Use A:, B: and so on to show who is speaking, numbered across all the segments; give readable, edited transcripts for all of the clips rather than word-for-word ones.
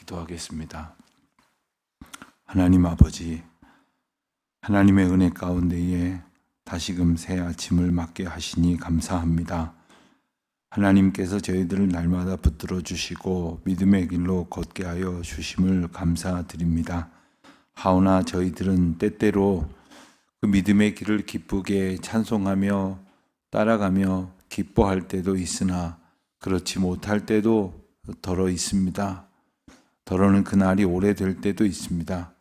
A: 기도하겠습니다. 하나님 아버지, 하나님의 은혜 가운데에 다시금 새 아침을 맞게 하시니 감사합니다. 하나님께서 저희들을 날마다 붙들어 주시고 믿음의 길로 걷게 하여 주심을 감사드립니다. 하오나 저희들은 때때로 그 믿음의 길을 기쁘게 찬송하며 따라가며 기뻐할 때도 있으나 그렇지 못할 때도 더러 있습니다. 더러는 그날이 오래될 때도 있습니다.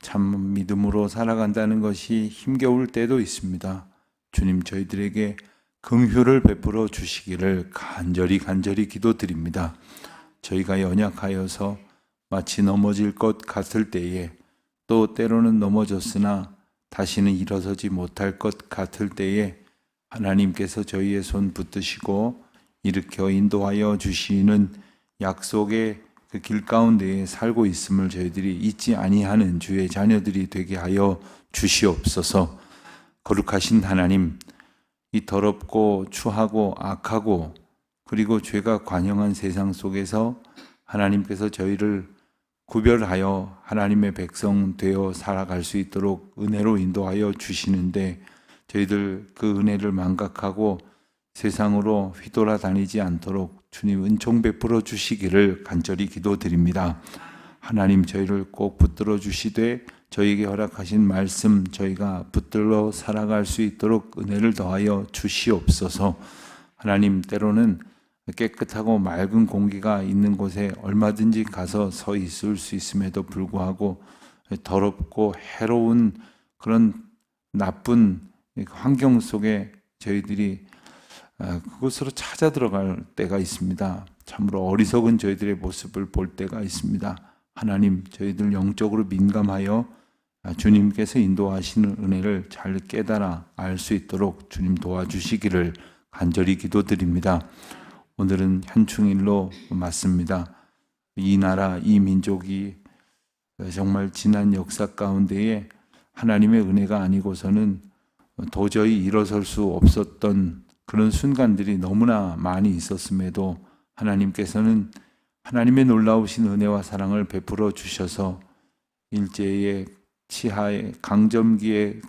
A: 참 믿음으로 살아간다는 것이 힘겨울 때도 있습니다. 주님, 저희들에게 긍휼을 베풀어 주시기를 간절히 기도드립니다. 저희가 연약하여서 마치 넘어질 것 같을 때에, 또 때로는 넘어졌으나 다시는 일어서지 못할 것 같을 때에 하나님께서 저희의 손 붙드시고 일으켜 인도하여 주시는 약속의 그 길 가운데에 살고 있음을 저희들이 잊지 아니하는 주의 자녀들이 되게 하여 주시옵소서. 거룩하신 하나님, 이 더럽고 추하고 악하고 그리고 죄가 관영한 세상 속에서 하나님께서 저희를 구별하여 하나님의 백성 되어 살아갈 수 있도록 은혜로 인도하여 주시는데, 저희들 그 은혜를 망각하고 세상으로 휘돌아 다니지 않도록 주님 은총 베풀어 주시기를 간절히 기도드립니다. 하나님, 저희를 꼭 붙들어 주시되 저희에게 허락하신 말씀 저희가 붙들러 살아갈 수 있도록 은혜를 더하여 주시옵소서. 하나님, 때로는 깨끗하고 맑은 공기가 있는 곳에 얼마든지 가서 서 있을 수 있음에도 불구하고 더럽고 해로운 그런 나쁜 환경 속에 저희들이 그곳으로 찾아 들어갈 때가 있습니다. 참으로 어리석은 저희들의 모습을 볼 때가 있습니다. 하나님, 저희들 영적으로 민감하여 주님께서 인도하시는 은혜를 잘 깨달아 알 수 있도록 주님 도와주시기를 간절히 기도드립니다. 오늘은 현충일로 맞습니다. 이 나라, 이 민족이 정말 지난 역사 가운데에 하나님의 은혜가 아니고서는 도저히 일어설 수 없었던 그런 순간들이 너무나 많이 있었음에도 하나님께서는 하나님의 놀라우신 은혜와 사랑을 베풀어 주셔서 일제의 치하의 강점기에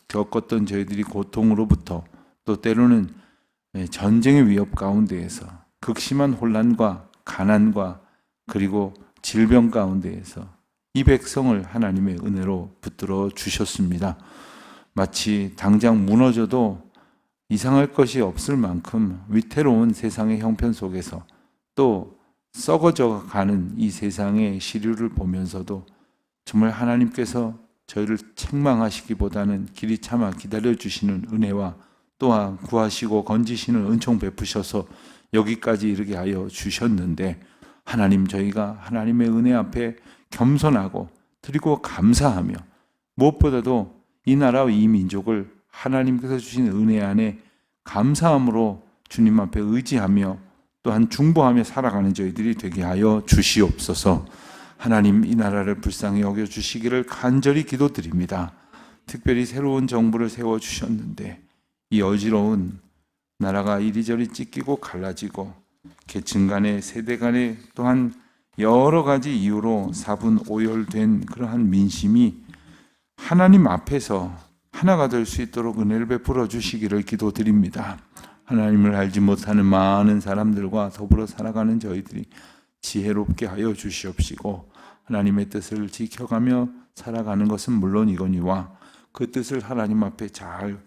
A: 겪었던 저희들이 고통으로부터, 또 때로는 전쟁의 위협 가운데에서 극심한 혼란과 가난과 그리고 질병 가운데에서 이 백성을 하나님의 은혜로 붙들어 주셨습니다. 마치 당장 무너져도 이상할 것이 없을 만큼 위태로운 세상의 형편 속에서, 또 썩어져 가는 이 세상의 시류를 보면서도 정말 하나님께서 저희를 책망하시기보다는 길이 참아 기다려주시는 은혜와 또한 구하시고 건지시는 은총 베푸셔서 여기까지 이르게 하여 주셨는데, 하나님, 저희가 하나님의 은혜 앞에 겸손하고 드리고 감사하며 무엇보다도 이 나라와 이 민족을 하나님께서 주신 은혜 안에 감사함으로 주님 앞에 의지하며 또한 중보하며 살아가는 저희들이 되게 하여 주시옵소서. 하나님, 이 나라를 불쌍히 여겨주시기를 간절히 기도드립니다. 특별히 새로운 정부를 세워주셨는데 이 어지러운 나라가 이리저리 찢기고 갈라지고 계층 간에 세대 간에 또한 여러 가지 이유로 사분오열된 그러한 민심이 하나님 앞에서 하나가 될 수 있도록 은혜를 베풀어 주시기를 기도드립니다. 하나님을 알지 못하는 많은 사람들과 더불어 살아가는 저희들이 지혜롭게 하여 주시옵시고, 하나님의 뜻을 지켜가며 살아가는 것은 물론이거니와 그 뜻을 하나님 앞에 잘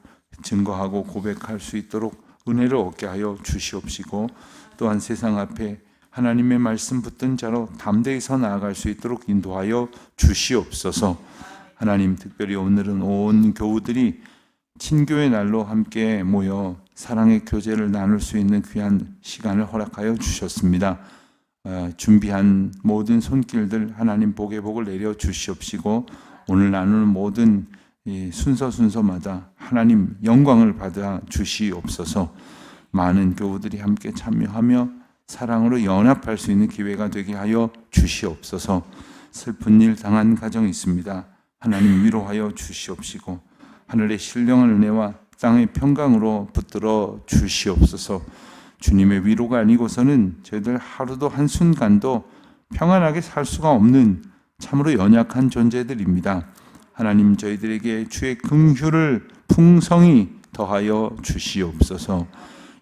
A: 증거하고 고백할 수 있도록 은혜를 얻게 하여 주시옵시고, 또한 세상 앞에 하나님의 말씀 붙든 자로 담대히 서 나아갈 수 있도록 인도하여 주시옵소서. 하나님, 특별히 오늘은 온 교우들이 친교의 날로 함께 모여 사랑의 교제를 나눌 수 있는 귀한 시간을 허락하여 주셨습니다. 준비한 모든 손길들 하나님 복의 복을 내려 주시옵시고, 오늘 나누는 모든 순서마다 하나님 영광을 받아 주시옵소서. 많은 교우들이 함께 참여하며 사랑으로 연합할 수 있는 기회가 되게 하여 주시옵소서. 슬픈 일 당한 가정이 있습니다. 하나님 위로하여 주시옵시고, 하늘의 신령한 은혜와 땅의 평강으로 붙들어 주시옵소서. 주님의 위로가 아니고서는 저희들 하루도 한순간도 평안하게 살 수가 없는 참으로 연약한 존재들입니다. 하나님, 저희들에게 주의 긍휼을 풍성히 더하여 주시옵소서.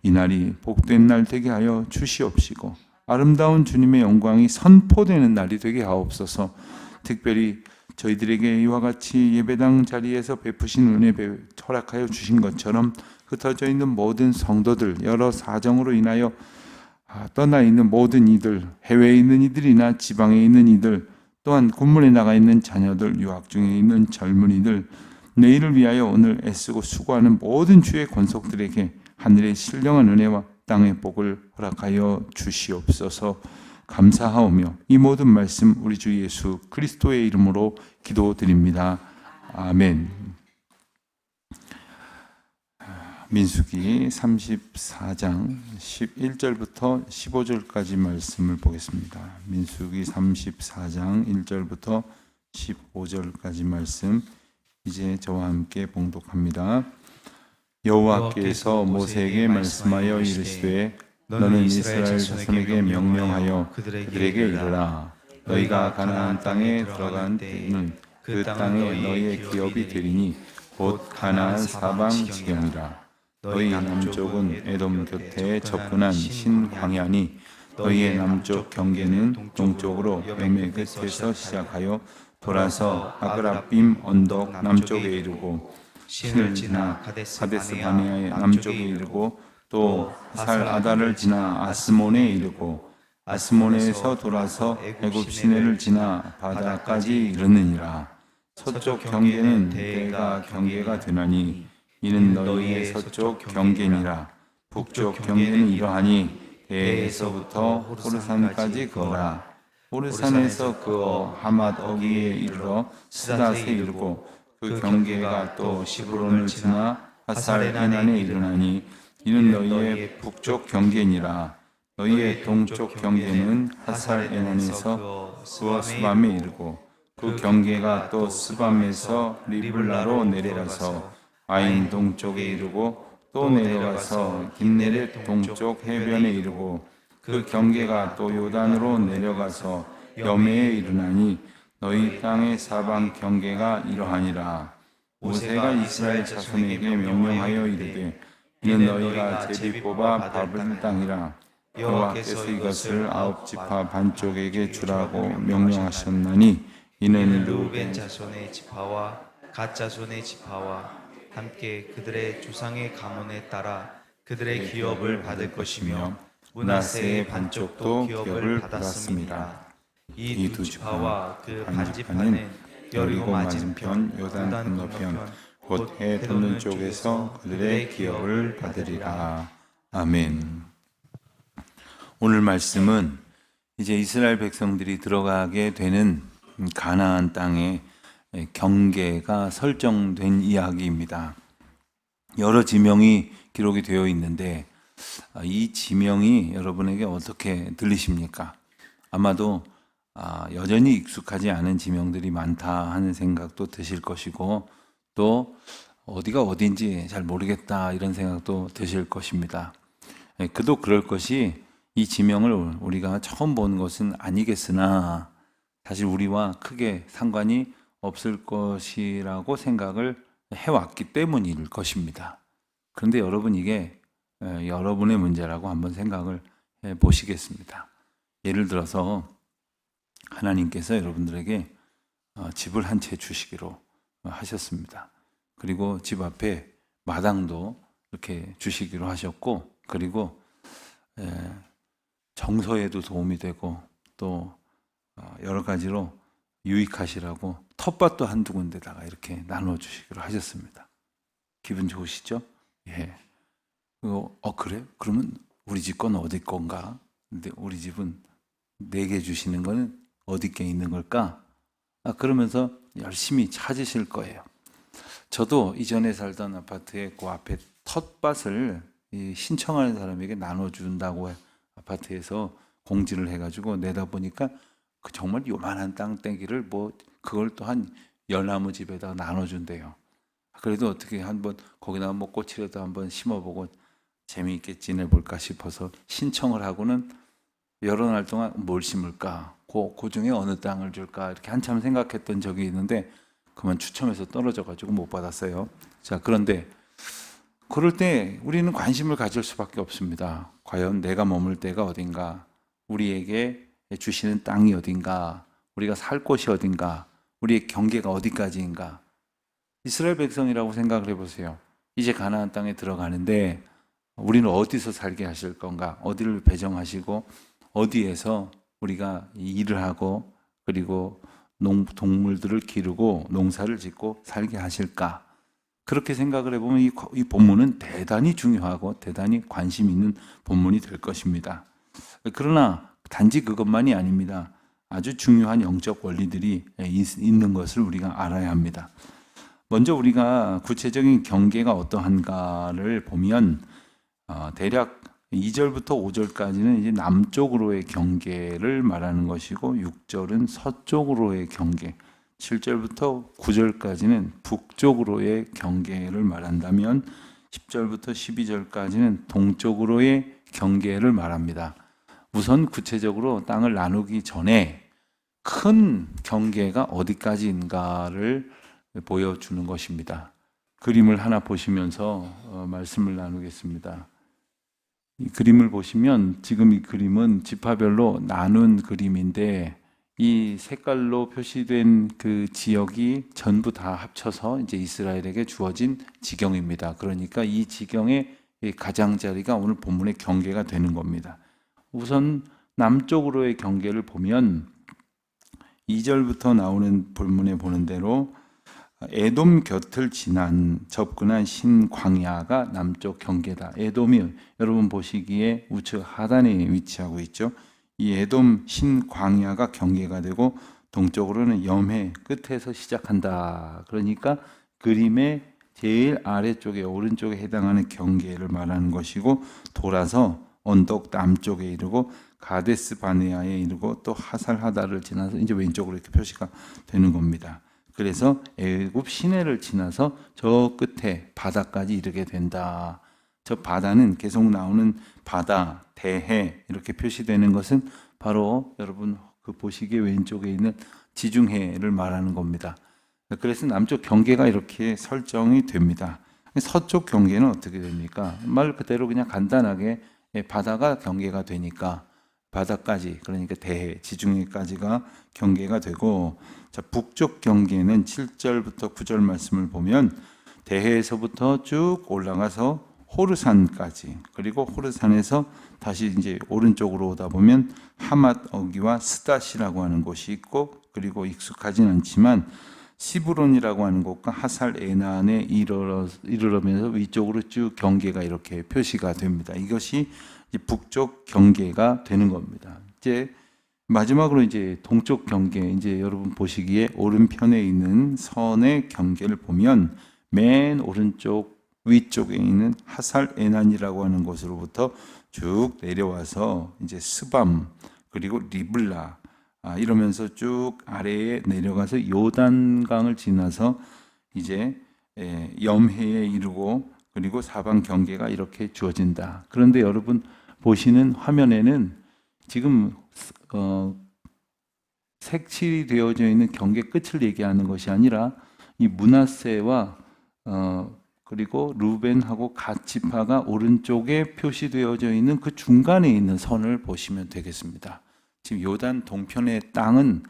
A: 이 날이 복된 날 되게 하여 주시옵시고 아름다운 주님의 영광이 선포되는 날이 되게 하옵소서. 특별히 저희들에게 이와 같이 예배당 자리에서 베푸신 은혜 허락하여 주신 것처럼 흩어져 있는 모든 성도들, 여러 사정으로 인하여 떠나 있는 모든 이들, 해외에 있는 이들이나 지방에 있는 이들, 또한 군문에 나가 있는 자녀들, 유학 중에 있는 젊은이들, 내일을 위하여 오늘 애쓰고 수고하는 모든 주의 권속들에게 하늘의 신령한 은혜와 땅의 복을 허락하여 주시옵소서. 감사하오며 이 모든 말씀 우리 주 예수 그리스도의 이름으로 기도드립니다. 아멘. 민수기 34장 11절부터 15절까지 말씀을 보겠습니다. 민수기 34장 1절부터 15절까지 말씀 이제 저와 함께 봉독합니다. 여호와께서 모세에게 말씀하여 이르시되 너는 이스라엘 자손에게 명령하여 그들에게 이르라. 너희가 가나안 땅에 들어간 때에는 그 땅에 너희의 기업이 되리니 곧 가나안 사방 지경이라. 너희 남쪽은 에돔 곁에 접근한 신광야니 너희의 남쪽 경계는 동쪽으로 여매 끝에서 시작하여 돌아서 아그라빔 언덕 남쪽에 이르고 신을 지나 가데스 바네아의 남쪽에 이르고 또 살 아다를 지나 아스몬에 이르고 아스몬에서 돌아서 애굽 시내를 지나 바다까지 이르느니라. 서쪽 경계는 대가 경계가 되나니 이는 너희의 서쪽 경계니라. 북쪽 경계는 이러하니 대에서부터 호르산까지 그어라. 호르산에서 그어 하맛 어기에 이르러 스닷에 이르고 그 경계가 또 시브론을 지나 하살 에난에 이르나니 이는 너희의 북쪽 경계니라. 너희의 동쪽 경계는 하살 에난에서 그어 스밤에 이르고 그 경계가 또 스밤에서 리블라로 내려가서 아인 동쪽에 이르고 또 내려가서 긴네렛 동쪽 해변에 이르고 그 경계가 또 요단으로 내려가서 여매에 이르나니 너희 땅의 사방 경계가 이러하니라. 모세가 이스라엘 자손에게 명령하여 이르되 이는 너희가 제비 뽑아 밟을 땅이라. 여호와께서 이것을 아홉 지파 반쪽에게 주라고 명령하셨나니 이는
B: 르우벤 자손의 지파와 갓 자손의 지파와 함께 그들의 조상의 가문에 따라 그들의 기업을 받을 것이며 므낫세의 반쪽도 기업을 받았습니다. 이 두 지파와 그 반지파는 여리고 맞은편 요단 건너편 곧 해 돋는 쪽에서 그들의 기업을 받으리라.
A: 아멘. 오늘 말씀은 이제 이스라엘 백성들이 들어가게 되는 가나안 땅의 경계가 설정된 이야기입니다. 여러 지명이 기록이 되어 있는데 이 지명이 여러분에게 어떻게 들리십니까? 아마도 여전히 익숙하지 않은 지명들이 많다 하는 생각도 드실 것이고 또 어디가 어딘지 잘 모르겠다 이런 생각도 드실 것입니다. 그도 그럴 것이 이 지명을 우리가 처음 본 것은 아니겠으나 사실 우리와 크게 상관이 없을 것이라고 생각을 해왔기 때문일 것입니다. 그런데 여러분 이게 여러분의 문제라고 한번 생각을 해 보시겠습니다. 예를 들어서 하나님께서 여러분들에게 집을 한 채 주시기로 하셨습니다. 그리고 집 앞에 마당도 이렇게 주시기로 하셨고 그리고 정서에도 도움이 되고 또 여러 가지로 유익하시라고 텃밭도 한두 군데다가 이렇게 나눠주시기로 하셨습니다. 기분 좋으시죠? 예. 그래? 그러면 우리 집 건 어디 건가? 근데 우리 집은 내게 주시는 거는 어디께 있는 걸까? 그러면서 열심히 찾으실 거예요. 저도 이전에 살던 아파트에 그 앞에 텃밭을 신청하는 사람에게 나눠준다고 아파트에서 공지를 해가지고 내다 보니까 그 정말 요만한 땅떼기를 그걸 또 한 열나무 집에다 나눠준대요. 그래도 어떻게 한번 거기다 꽃이라도 한번 심어보고 재미있게 지내볼까 싶어서 신청을 하고는 여러 날 동안 뭘 심을까 그 중에 어느 땅을 줄까 이렇게 한참 생각했던 적이 있는데 그만 추첨해서 떨어져 가지고 못 받았어요. 자, 그런데 그럴 때 우리는 관심을 가질 수밖에 없습니다. 과연 내가 머물 때가 어딘가, 우리에게 주시는 땅이 어딘가, 우리가 살 곳이 어딘가, 우리의 경계가 어디까지인가. 이스라엘 백성이라고 생각을 해보세요. 이제 가나안 땅에 들어가는데 우리는 어디서 살게 하실 건가, 어디를 배정하시고 어디에서 우리가 일을 하고 그리고 동물들을 기르고 농사를 짓고 살게 하실까. 그렇게 생각을 해보면 이 본문은 대단히 중요하고 대단히 관심 있는 본문이 될 것입니다. 그러나 단지 그것만이 아닙니다. 아주 중요한 영적 원리들이 있는 것을 우리가 알아야 합니다. 먼저 우리가 구체적인 경계가 어떠한가를 보면 대략 2절부터 5절까지는 이제 남쪽으로의 경계를 말하는 것이고 6절은 서쪽으로의 경계, 7절부터 9절까지는 북쪽으로의 경계를 말한다면 10절부터 12절까지는 동쪽으로의 경계를 말합니다. 우선 구체적으로 땅을 나누기 전에 큰 경계가 어디까지인가를 보여주는 것입니다. 그림을 하나 보시면서 말씀을 나누겠습니다. 이 그림을 보시면 지금 이 그림은 지파별로 나눈 그림인데 이 색깔로 표시된 그 지역이 전부 다 합쳐서 이제 이스라엘에게 주어진 지경입니다. 그러니까 이 지경의 가장자리가 오늘 본문의 경계가 되는 겁니다. 우선 남쪽으로의 경계를 보면 2절부터 나오는 본문에 보는 대로 에돔 곁을 접근한 신광야가 남쪽 경계다. 에돔이 여러분 보시기에 우측 하단에 위치하고 있죠. 이 에돔 신광야가 경계가 되고 동쪽으로는 염해 끝에서 시작한다. 그러니까 그림의 제일 아래쪽에 오른쪽에 해당하는 경계를 말하는 것이고 돌아서 언덕 남쪽에 이르고 가데스 바네아에 이르고 또 하살하다를 지나서 이제 왼쪽으로 이렇게 표시가 되는 겁니다. 그래서 애굽 시내를 지나서 저 끝에 바다까지 이르게 된다. 저 바다는 계속 나오는 바다, 대해 이렇게 표시되는 것은 바로 여러분 그 보시기에 왼쪽에 있는 지중해를 말하는 겁니다. 그래서 남쪽 경계가 이렇게 설정이 됩니다. 서쪽 경계는 어떻게 됩니까? 말 그대로 그냥 간단하게 바다가 경계가 되니까 바다까지, 그러니까 대해, 지중해까지가 경계가 되고, 자, 북쪽 경계는 7절부터 9절 말씀을 보면 대해에서부터 쭉 올라가서 호르산까지, 그리고 호르산에서 다시 이제 오른쪽으로 오다 보면 하맛 어기와 스닷이라고 하는 곳이 있고, 그리고 익숙하진 않지만 시브론이라고 하는 곳과 하살 에난에 이르러면서 위쪽으로 쭉 경계가 이렇게 표시가 됩니다. 이것이 이제 북쪽 경계가 되는 겁니다. 이제 마지막으로 이제 동쪽 경계, 이제 여러분 보시기에 오른편에 있는 선의 경계를 보면 맨 오른쪽 위쪽에 있는 하살 에난이라고 하는 곳으로부터 쭉 내려와서 이제 스밤 그리고 리블라 이러면서 쭉 아래에 내려가서 요단강을 지나서 이제 염해에 이르고 그리고 사방 경계가 이렇게 주어진다. 그런데 여러분 보시는 화면에는 지금 색칠이 되어져 있는 경계 끝을 얘기하는 것이 아니라 이 므낫세와 그리고 루벤하고 갓 지파가 오른쪽에 표시되어져 있는 그 중간에 있는 선을 보시면 되겠습니다. 지금 요단 동편의 땅은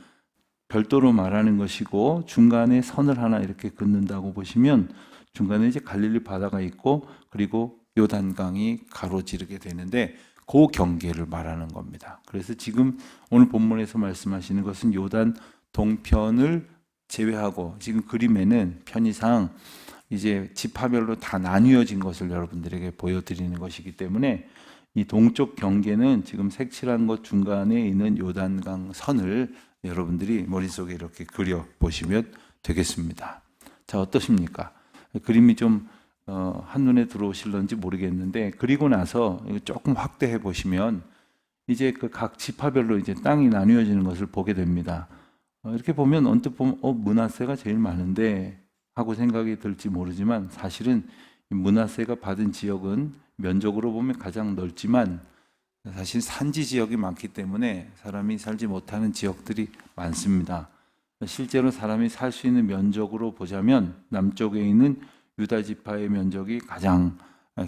A: 별도로 말하는 것이고 중간에 선을 하나 이렇게 긋는다고 보시면 중간에 이제 갈릴리 바다가 있고 그리고 요단강이 가로지르게 되는데 그 경계를 말하는 겁니다. 그래서 지금 오늘 본문에서 말씀하시는 것은 요단 동편을 제외하고 지금 그림에는 편의상 이제 지파별로 다 나뉘어진 것을 여러분들에게 보여드리는 것이기 때문에 이 동쪽 경계는 지금 색칠한 것 중간에 있는 요단강 선을 여러분들이 머릿속에 이렇게 그려 보시면 되겠습니다. 자, 어떠십니까? 그림이 좀 한눈에 들어오실런지 모르겠는데 그리고 나서 조금 확대해 보시면 이제 그 각 지파별로 이제 땅이 나뉘어지는 것을 보게 됩니다. 이렇게 보면 언뜻 보면 므낫세가 제일 많은데 하고 생각이 들지 모르지만 사실은 므낫세가 받은 지역은 면적으로 보면 가장 넓지만 사실 산지 지역이 많기 때문에 사람이 살지 못하는 지역들이 많습니다. 실제로 사람이 살 수 있는 면적으로 보자면 남쪽에 있는 유다 지파의 면적이 가장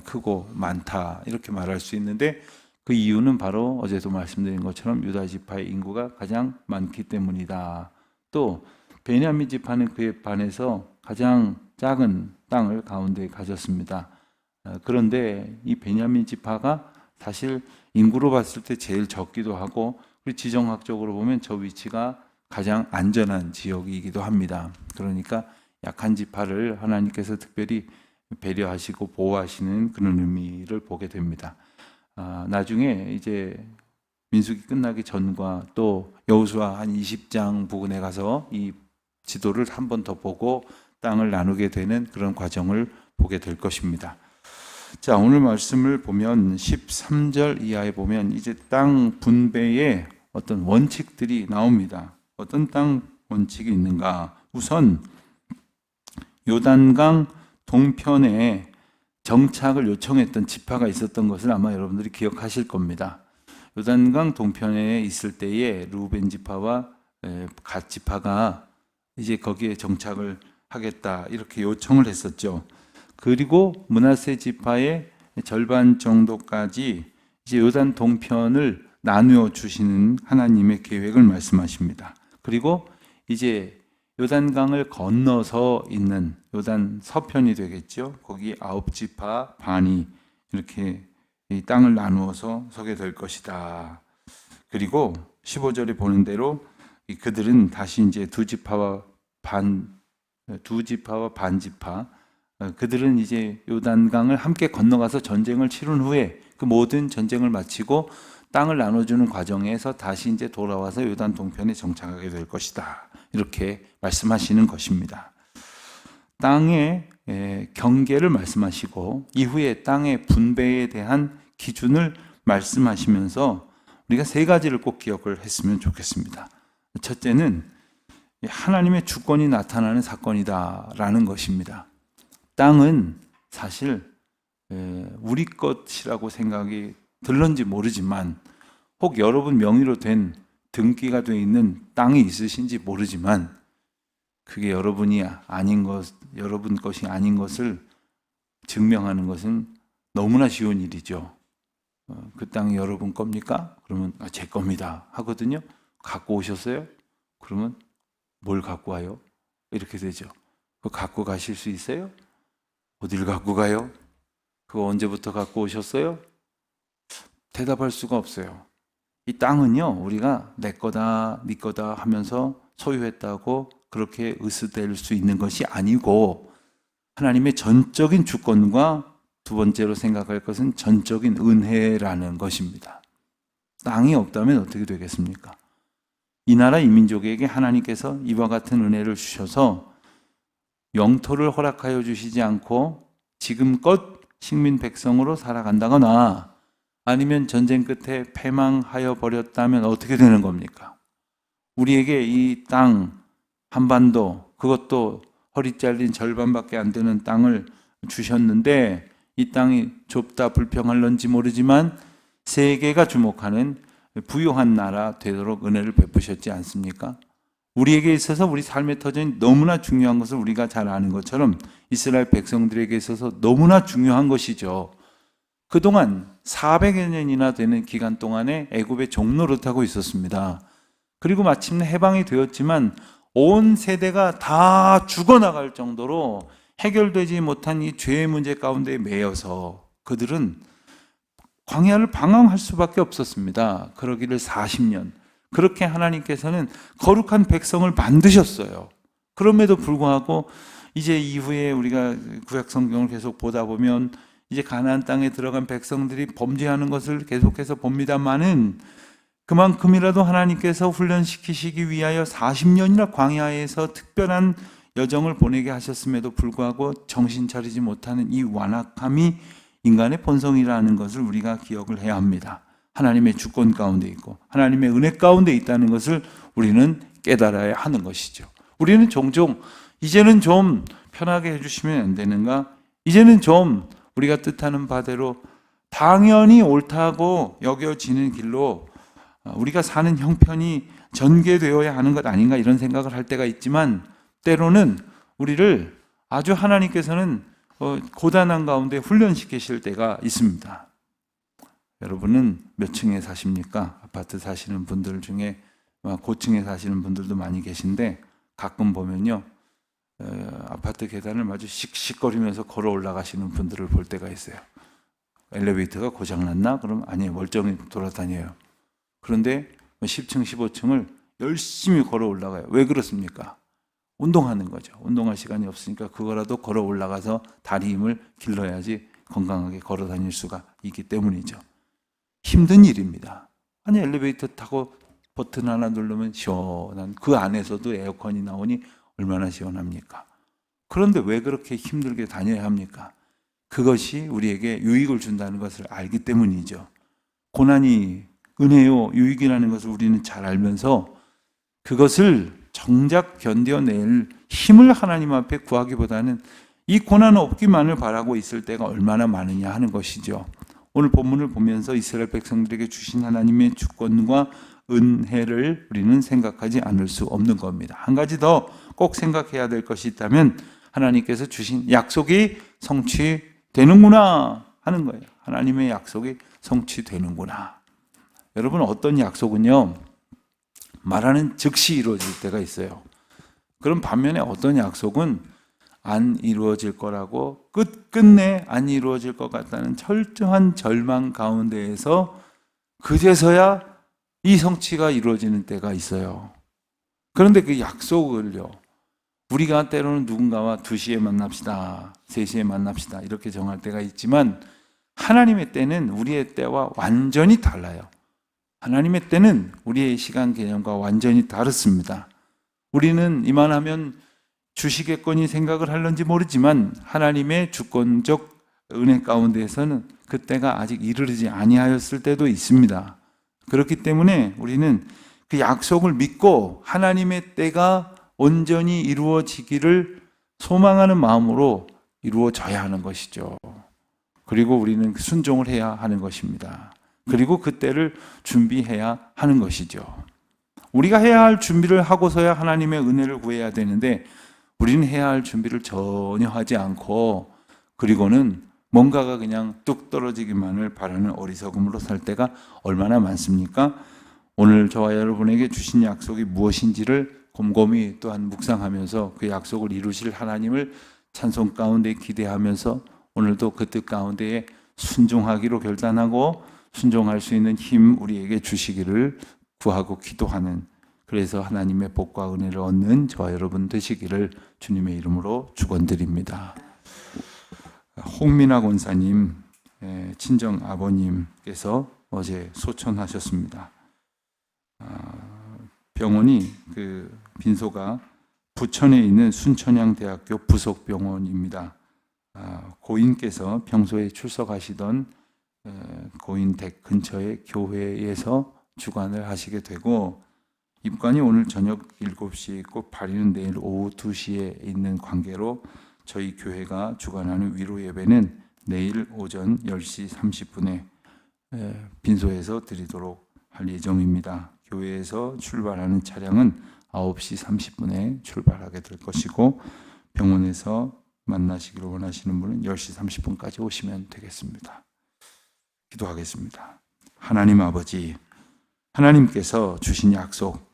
A: 크고 많다 이렇게 말할 수 있는데, 그 이유는 바로 어제도 말씀드린 것처럼 유다 지파의 인구가 가장 많기 때문이다. 또 베냐민 지파는 그에 반해서 가장 작은 땅을 가운데 가졌습니다. 그런데 이 베냐민 지파가 사실 인구로 봤을 때 제일 적기도 하고, 그리고 지정학적으로 보면 저 위치가 가장 안전한 지역이기도 합니다. 그러니까 약한 지파를 하나님께서 특별히 배려하시고 보호하시는 그런 의미를 보게 됩니다. 나중에 이제 민수기 끝나기 전과 또 여호수아 한 20장 부근에 가서 이 지도를 한 번 더 보고 땅을 나누게 되는 그런 과정을 보게 될 것입니다. 자, 오늘 말씀을 보면 13절 이하에 보면 이제 땅 분배의 어떤 원칙들이 나옵니다. 어떤 땅 원칙이 있는가? 우선 요단강 동편에 정착을 요청했던 지파가 있었던 것을 아마 여러분들이 기억하실 겁니다. 요단강 동편에 있을 때에 루벤 지파와 갓 지파가 이제 거기에 정착을 하겠다 이렇게 요청을 했었죠. 그리고 므낫세 지파의 절반 정도까지 이제 요단 동편을 나누어 주시는 하나님의 계획을 말씀하십니다. 그리고 이제 요단강을 건너서 있는 요단 서편이 되겠죠. 거기 9지파 반이 이렇게 이 땅을 나누어서 서게 될 것이다. 그리고 15절에 보는 대로 그들은 다시 이제 두 지파와 반지파, 그들은 이제 요단강을 함께 건너가서 전쟁을 치른 후에 그 모든 전쟁을 마치고 땅을 나눠주는 과정에서 다시 이제 돌아와서 요단 동편에 정착하게 될 것이다. 이렇게 말씀하시는 것입니다. 땅의 경계를 말씀하시고 이후에 땅의 분배에 대한 기준을 말씀하시면서 우리가 세 가지를 꼭 기억을 했으면 좋겠습니다. 첫째는 하나님의 주권이 나타나는 사건이다라는 것입니다. 땅은 사실 우리 것이라고 생각이 들는지 모르지만, 혹 여러분 명의로 된 등기가 되어 있는 땅이 있으신지 모르지만, 그게 여러분이 아닌 것, 여러분 것이 아닌 것을 증명하는 것은 너무나 쉬운 일이죠. 그 땅이 여러분 겁니까? 그러면 제 겁니다 하거든요. 갖고 오셨어요? 그러면 뭘 갖고 와요? 이렇게 되죠. 그거 갖고 가실 수 있어요? 어딜 갖고 가요? 그거 언제부터 갖고 오셨어요? 대답할 수가 없어요. 이 땅은요, 우리가 내 거다, 네 거다 하면서 소유했다고 그렇게 으스댈 수 있는 것이 아니고, 하나님의 전적인 주권과 두 번째로 생각할 것은 전적인 은혜라는 것입니다. 땅이 없다면 어떻게 되겠습니까? 이 나라 이 민족에게 하나님께서 이와 같은 은혜를 주셔서 영토를 허락하여 주시지 않고 지금껏 식민 백성으로 살아간다거나 아니면 전쟁 끝에 패망하여 버렸다면 어떻게 되는 겁니까? 우리에게 이 땅 한반도, 그것도 허리 잘린 절반밖에 안 되는 땅을 주셨는데, 이 땅이 좁다 불평할런지 모르지만 세계가 주목하는 부유한 나라 되도록 은혜를 베푸셨지 않습니까? 우리에게 있어서 우리 삶의 터전이 너무나 중요한 것을 우리가 잘 아는 것처럼 이스라엘 백성들에게 있어서 너무나 중요한 것이죠. 그동안 400여 년이나 되는 기간 동안에 애굽의 종노릇하고 있었습니다. 그리고 마침내 해방이 되었지만 온 세대가 다 죽어나갈 정도로 해결되지 못한 이 죄의 문제 가운데 매여서 그들은 광야를 방황할 수밖에 없었습니다. 그러기를 40년. 그렇게 하나님께서는 거룩한 백성을 만드셨어요. 그럼에도 불구하고 이제 이후에 우리가 구약 성경을 계속 보다 보면 이제 가나안 땅에 들어간 백성들이 범죄하는 것을 계속해서 봅니다만은, 그만큼이라도 하나님께서 훈련시키시기 위하여 40년이나 광야에서 특별한 여정을 보내게 하셨음에도 불구하고 정신 차리지 못하는 이 완악함이 인간의 본성이라는 것을 우리가 기억을 해야 합니다. 하나님의 주권 가운데 있고 하나님의 은혜 가운데 있다는 것을 우리는 깨달아야 하는 것이죠. 우리는 종종 이제는 좀 편하게 해주시면 안 되는가? 이제는 좀 우리가 뜻하는 바대로 당연히 옳다고 여겨지는 길로 우리가 사는 형편이 전개되어야 하는 것 아닌가 이런 생각을 할 때가 있지만, 때로는 우리를 아주 하나님께서는 고단한 가운데 훈련시키실 때가 있습니다. 여러분은 몇 층에 사십니까? 아파트 사시는 분들 중에 고층에 사시는 분들도 많이 계신데, 가끔 보면요, 아파트 계단을 마주 씩씩거리면서 걸어 올라가시는 분들을 볼 때가 있어요. 엘리베이터가 고장났나? 그럼 아니에요, 멀쩡히 돌아다녀요. 그런데 10층, 15층을 열심히 걸어 올라가요. 왜 그렇습니까? 운동하는 거죠. 운동할 시간이 없으니까 그거라도 걸어 올라가서 다리 힘을 길러야지 건강하게 걸어 다닐 수가 있기 때문이죠. 힘든 일입니다. 아니, 엘리베이터 타고 버튼 하나 누르면 시원한, 그 안에서도 에어컨이 나오니 얼마나 시원합니까? 그런데 왜 그렇게 힘들게 다녀야 합니까? 그것이 우리에게 유익을 준다는 것을 알기 때문이죠. 고난이 은혜요, 유익이라는 것을 우리는 잘 알면서 그것을 정작 견뎌낼 힘을 하나님 앞에 구하기보다는 이 고난 없기만을 바라고 있을 때가 얼마나 많으냐 하는 것이죠. 오늘 본문을 보면서 이스라엘 백성들에게 주신 하나님의 주권과 은혜를 우리는 생각하지 않을 수 없는 겁니다. 한 가지 더 꼭 생각해야 될 것이 있다면, 하나님께서 주신 약속이 성취되는구나 하는 거예요. 하나님의 약속이 성취되는구나. 여러분, 어떤 약속은요, 말하는 즉시 이루어질 때가 있어요. 그럼 반면에 어떤 약속은 안 이루어질 거라고 끝끝내 안 이루어질 것 같다는 철저한 절망 가운데에서 그제서야 이 성취가 이루어지는 때가 있어요. 그런데 그 약속을요, 우리가 때로는 누군가와 2시에 만납시다, 3시에 만납시다 이렇게 정할 때가 있지만, 하나님의 때는 우리의 때와 완전히 달라요. 하나님의 때는 우리의 시간 개념과 완전히 다릅니다. 우리는 이만하면 주시겠거니 생각을 할런지 모르지만, 하나님의 주권적 은혜 가운데에서는 그때가 아직 이르지 아니하였을 때도 있습니다. 그렇기 때문에 우리는 그 약속을 믿고 하나님의 때가 온전히 이루어지기를 소망하는 마음으로 이루어져야 하는 것이죠. 그리고 우리는 순종을 해야 하는 것입니다. 그리고 그 때를 준비해야 하는 것이죠. 우리가 해야 할 준비를 하고서야 하나님의 은혜를 구해야 되는데, 우리는 해야 할 준비를 전혀 하지 않고, 그리고는 뭔가가 그냥 뚝 떨어지기만을 바라는 어리석음으로 살 때가 얼마나 많습니까? 오늘 저와 여러분에게 주신 약속이 무엇인지를 곰곰이 또한 묵상하면서 그 약속을 이루실 하나님을 찬송 가운데 기대하면서, 오늘도 그 뜻 가운데에 순종하기로 결단하고 순종할 수 있는 힘 우리에게 주시기를 구하고 기도하는, 그래서 하나님의 복과 은혜를 얻는 저와 여러분 되시기를 주님의 이름으로 축원드립니다. 홍민아 권사님 친정 아버님께서 어제 소천하셨습니다. 병원이 그 빈소가 부천에 있는 순천향대학교 부속병원입니다. 고인께서 평소에 출석하시던 고인 댁 근처의 교회에서 주관을 하시게 되고, 입관이 오늘 저녁 7시에 있고 발인은 내일 오후 2시에 있는 관계로 저희 교회가 주관하는 위로 예배는 내일 오전 10시 30분에 빈소에서 드리도록 할 예정입니다. 교회에서 출발하는 차량은 9시 30분에 출발하게 될 것이고, 병원에서 만나시기를 원하시는 분은 10시 30분까지 오시면 되겠습니다. 기도하겠습니다. 하나님 아버지, 하나님께서 주신 약속,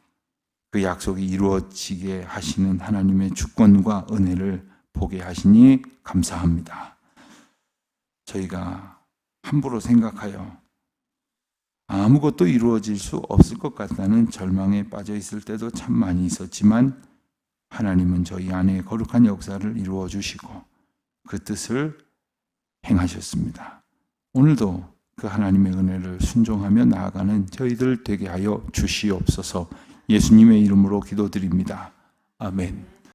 A: 그 약속이 이루어지게 하시는 하나님의 주권과 은혜를 보게 하시니 감사합니다. 저희가 함부로 생각하여 아무것도 이루어질 수 없을 것 같다는 절망에 빠져 있을 때도 참 많이 있었지만, 하나님은 저희 안에 거룩한 역사를 이루어 주시고 그 뜻을 행하셨습니다. 오늘도 그 하나님의 은혜를 순종하며 나아가는 저희들 되게 하여 주시옵소서. 예수님의 이름으로 기도드립니다. 아멘.